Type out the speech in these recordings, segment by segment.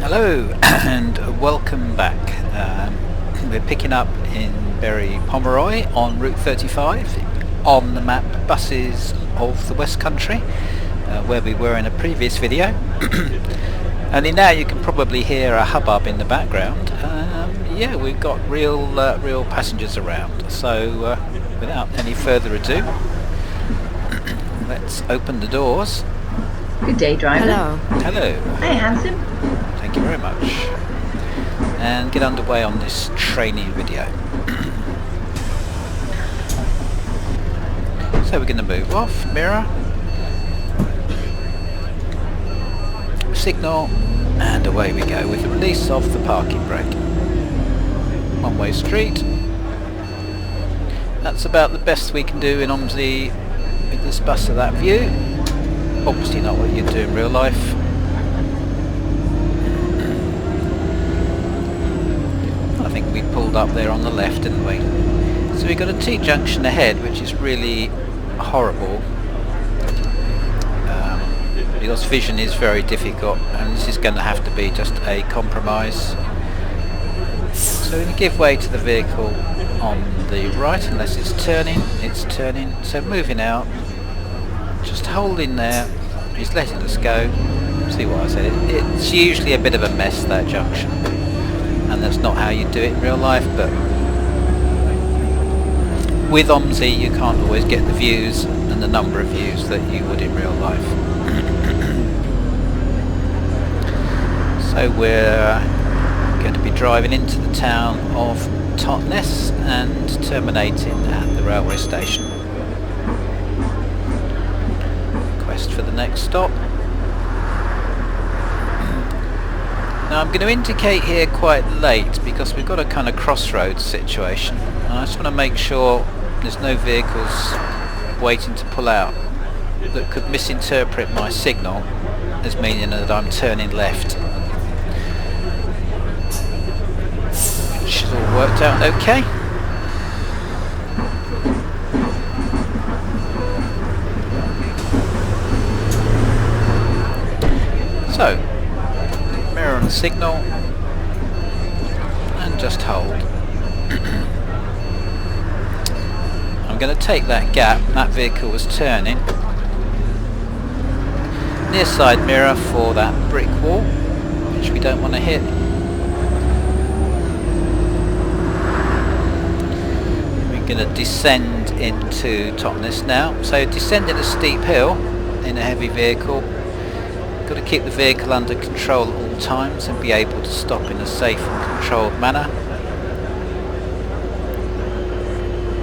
Hello and welcome back. We're picking up in Berry Pomeroy on Route 35 on the map buses of the West Country, where we were in a previous video. And now you can probably hear a hubbub in the background. Yeah, we've got real passengers around. So without any further ado, let's open the doors. Good day, driver. Hello. Hello. Hi, handsome. Thank you very much. And get underway on this training video. So we're going to move off, mirror, signal, and away we go with the release of the parking brake. One-way street. That's about the best we can do in OMSI with this bus of that view. Obviously not what you do in real life. I think we pulled up there on the left, didn't we? So we've got a T-junction ahead, which is really horrible because vision is very difficult, and this is going to have to be just a compromise. So we're going to give way to the vehicle on the right, unless it's turning. It's turning, so moving out. Just holding there, he's letting us go. See what I said? It's usually a bit of a mess, that junction, and that's not how you do it in real life, but with OMSI you can't always get the views and the number of views that you would in real life. So we're going to be driving into the town of Totnes and terminating at the railway station. For the next stop. Now I'm going to indicate here quite late because we've got a kind of crossroads situation, and I just want to make sure there's no vehicles waiting to pull out that could misinterpret my signal as meaning that I'm turning left, which has all worked out okay. So, mirror and signal, and just hold. I'm going to take that gap. That vehicle was turning. Near side mirror for that brick wall, which we don't want to hit. We're going to descend into Totnes now. So descending a steep hill in a heavy vehicle. Got to keep the vehicle under control at all times and be able to stop in a safe and controlled manner.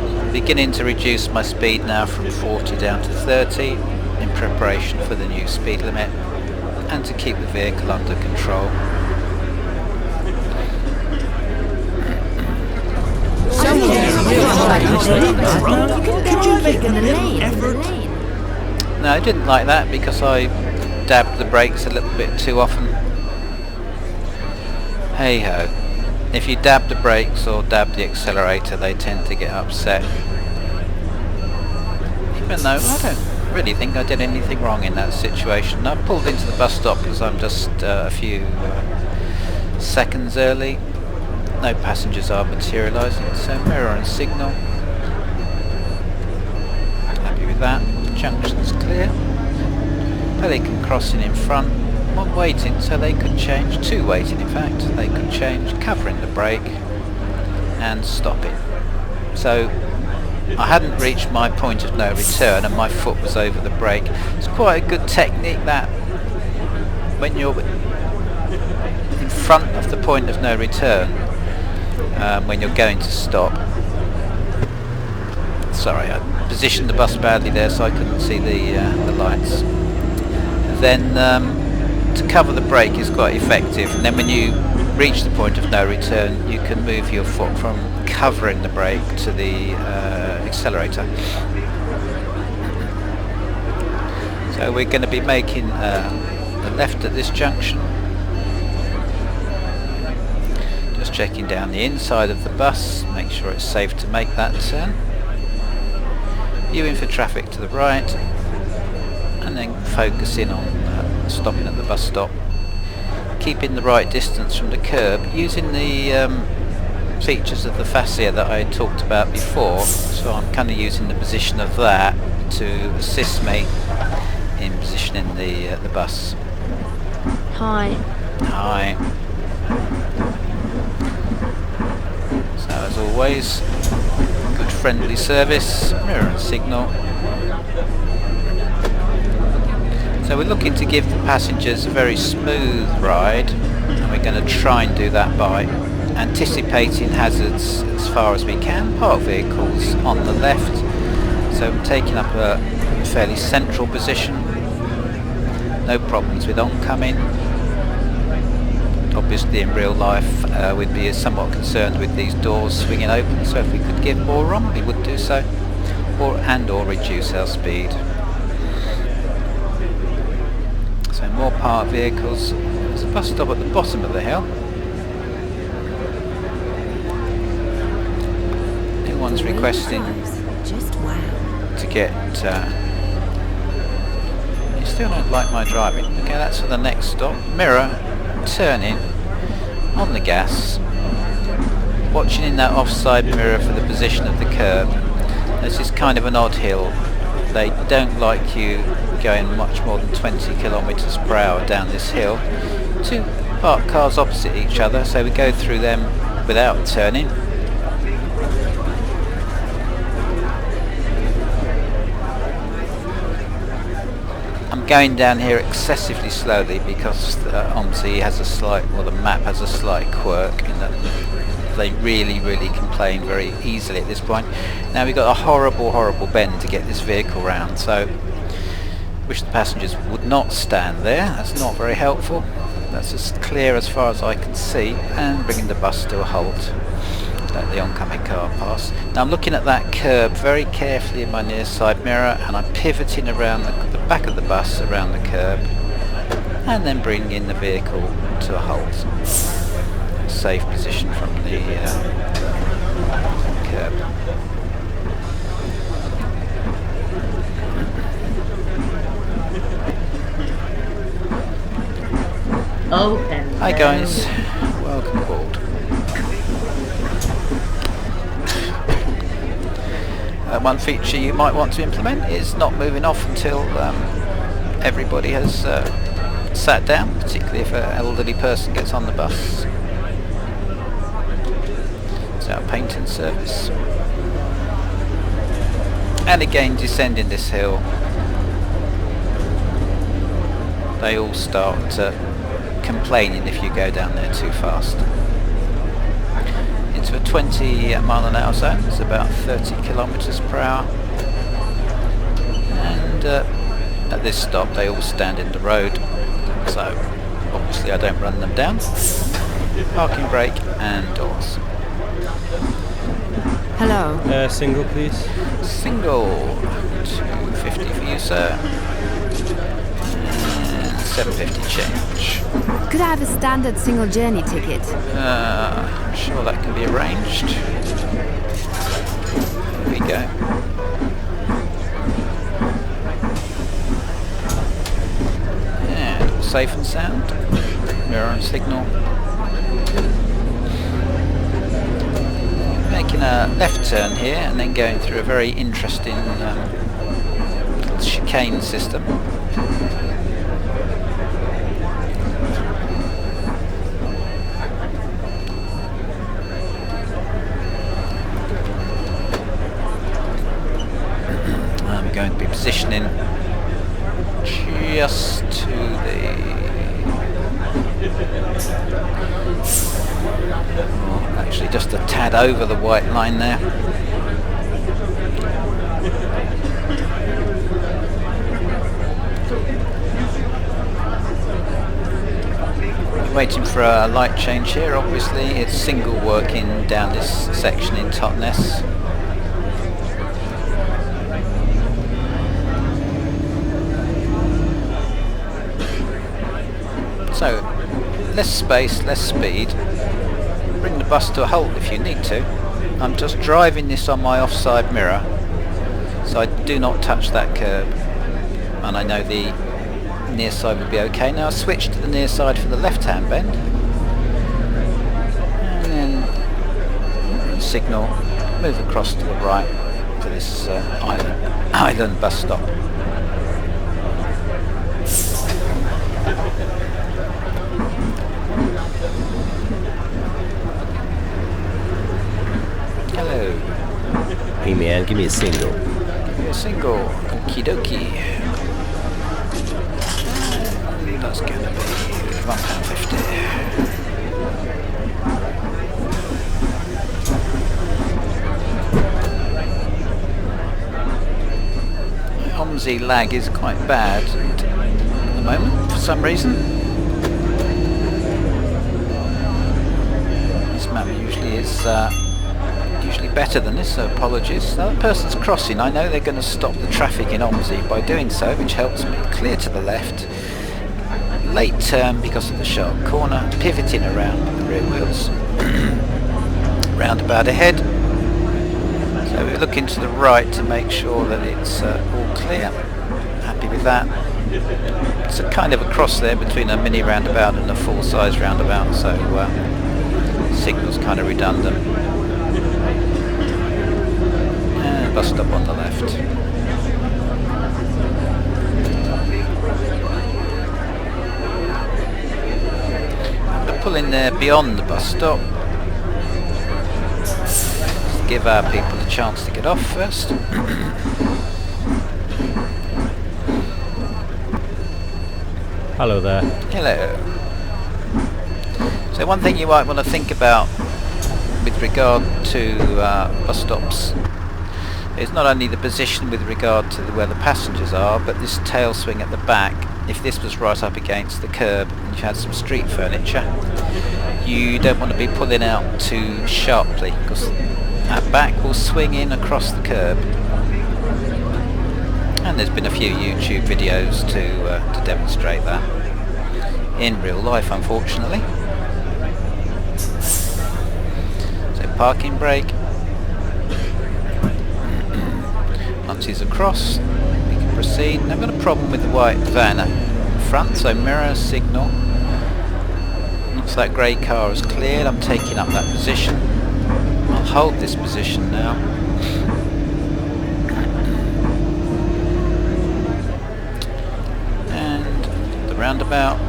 So I'm beginning to reduce my speed now from 40 down to 30 in preparation for the new speed limit and to keep the vehicle under control. No, I didn't like that because I dabbed the brakes a little bit too often. Hey ho, if you dab the brakes or dab the accelerator, they tend to get upset, even though I don't really think I did anything wrong in that situation. I pulled into the bus stop because I'm just a few seconds early. No passengers are materialising, so mirror and signal. Happy with that. Junction's clear. Pelican crossing in front, one waiting so they could change, two waiting in fact, they could change, covering the brake and stopping. So I hadn't reached my point of no return and my foot was over the brake. It's quite a good technique that when you're in front of the point of no return, when you're going to stop. Sorry, I positioned the bus badly there so I couldn't see the lights. Then to cover the brake is quite effective, and then when you reach the point of no return you can move your foot from covering the brake to the accelerator. So we're going to be making a left at this junction, just checking down the inside of the bus, make sure it's safe to make that turn, viewing for traffic to the right, and then focusing on stopping at the bus stop keeping the right distance from the curb using the features of the fascia that I talked about before. So I'm kind of using the position of that to assist me in positioning the bus. Hi. Hi. So as always, good friendly service, mirror and signal. So we're looking to give the passengers a very smooth ride, and we're going to try and do that by anticipating hazards as far as we can. Parked vehicles on the left, so I'm taking up a fairly central position. No problems with oncoming. Obviously in real life we'd be somewhat concerned with these doors swinging open, so if we could give more room we would do so, or reduce our speed. So more parked vehicles. There's a bus stop at the bottom of the hill. No one's requesting to get... you still don't like my driving. Okay, that's for the next stop. Mirror, turning, on the gas, watching in that offside mirror for the position of the curb. This is kind of an odd hill. They don't like you going much more than 20 kilometers per hour down this hill. Two parked cars opposite each other, so we go through them without turning. I'm going down here excessively slowly because the OMSI has a slight, or the map has a slight quirk in that they really complain very easily at this point. Now we've got a horrible bend to get this vehicle round, so wish the passengers would not stand there. That's not very helpful. That's as clear as far as I can see, and bringing the bus to a halt. Let the oncoming car pass. Now I'm looking at that curb very carefully in my near side mirror, and I'm pivoting around the back of the bus around the curb, and then bringing the vehicle to a halt. Safe position from the curb. OMSI. Hi guys, welcome aboard. One feature you might want to implement is not moving off until everybody has sat down, particularly if an elderly person gets on the bus. It's our painting service. And again, descending this hill, they all start complaining if you go down there too fast. Into a 20 mile an hour zone, it's about 30 kilometers per hour, and at this stop they all stand in the road, so obviously I don't run them down. Parking brake and doors. Hello. Single please. Single, 250 for you sir, and 750 change. Could I have a standard single journey ticket? I'm sure that can be arranged. Here we go. And all safe and sound. Mirror and signal. Making a left turn here and then going through a very interesting chicane system. Going to be positioning just to the actually just a tad over the white line there. Waiting for a light change here. Obviously it's single working down this section in Totnes. So, less space, less speed. Bring the bus to a halt if you need to. I'm just driving this on my offside mirror, so I do not touch that curb. And I know the near side would be okay. Now I'll switch to the near side for the left-hand bend. And then signal, move across to the right for this island bus stop. Hello. Hey man, give me a single. Give me a single. Okie dokie. That's going to be £1.50. OMSI lag is quite bad at the moment for some reason. This map usually is usually better than this, so apologies. Now the person's crossing. I know they're going to stop the traffic in OMSI by doing so, which helps me. Clear to the left. Late turn because of the sharp corner. Pivoting around with the rear wheels. Roundabout ahead. So we're looking to the right to make sure that it's all clear. Happy with that. It's a kind of a cross there between a mini roundabout and a full-size roundabout, so signal's kind of redundant. And bus stop on the left. I'm going to pull in there beyond the bus stop. Give our people a chance to get off first. Hello there. Hello. So one thing you might want to think about with regard to bus stops is not only the position with regard to where the passengers are, but this tail swing at the back. If this was right up against the curb and you had some street furniture, you don't want to be pulling out too sharply, because that back will swing in across the curb. And there's been a few YouTube videos to demonstrate that in real life, unfortunately. So parking brake. Once he's across, we can proceed. And I've got a problem with the white van in front, so mirror, signal. Once that grey car is cleared, I'm taking up that position. I'll hold this position now. And the roundabout.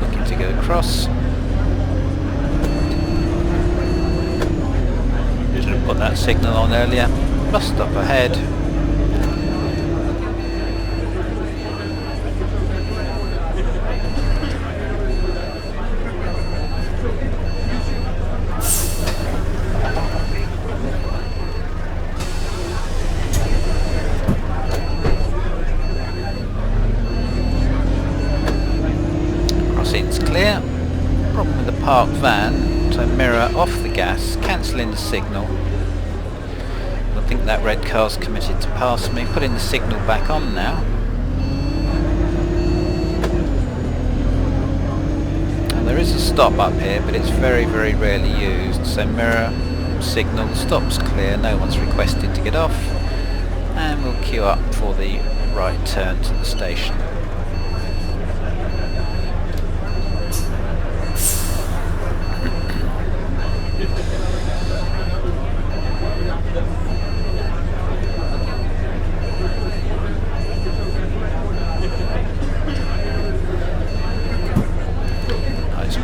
Looking to go across. Should have put that signal on earlier. Bus stop ahead. Crossing's clear. Problem with the parked van, so mirror off the gas, cancelling the signal. I think that red car's committed to pass me. Putting the signal back on now. And there is a stop up here, but it's very, very rarely used. So mirror, signal, stop's clear, no one's requested to get off. And we'll queue up for the right turn to the station.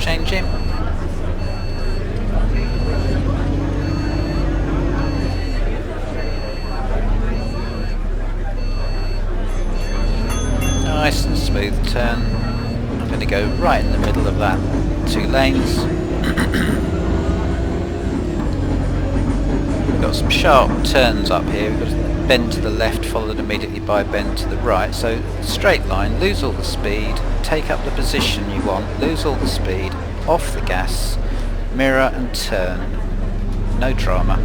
Changing. Nice and smooth turn. I'm going to go right in the middle of that 2 lanes. We've got some sharp turns up here. We've got a bend to the left followed immediately by a bend to the right. So straight line, lose all the speed. Take up the position you want, lose all the speed, off the gas, mirror and turn, no drama.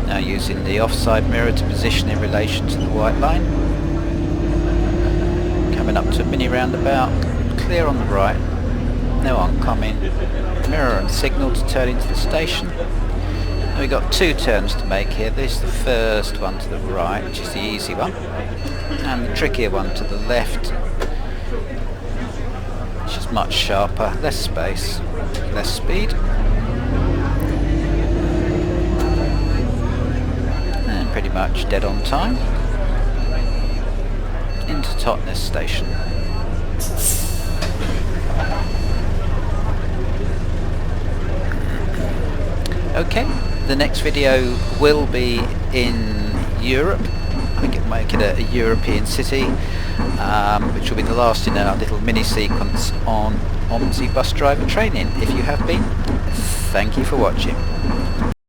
Now using the offside mirror to position in relation to the white line. Coming up to a mini roundabout, clear on the right, no oncoming, mirror and signal to turn into the station. Now we've got 2 turns to make here. This is the first one to the right, which is the easy one. and the trickier one to the left, which is much sharper, less space, less speed, and pretty much dead on time into Totnes station. Okay, the next video will be in Europe. I think it'll make it a European city, which will be the last in our little mini sequence on OMSI Bus Driver Training. If you have been, thank you for watching.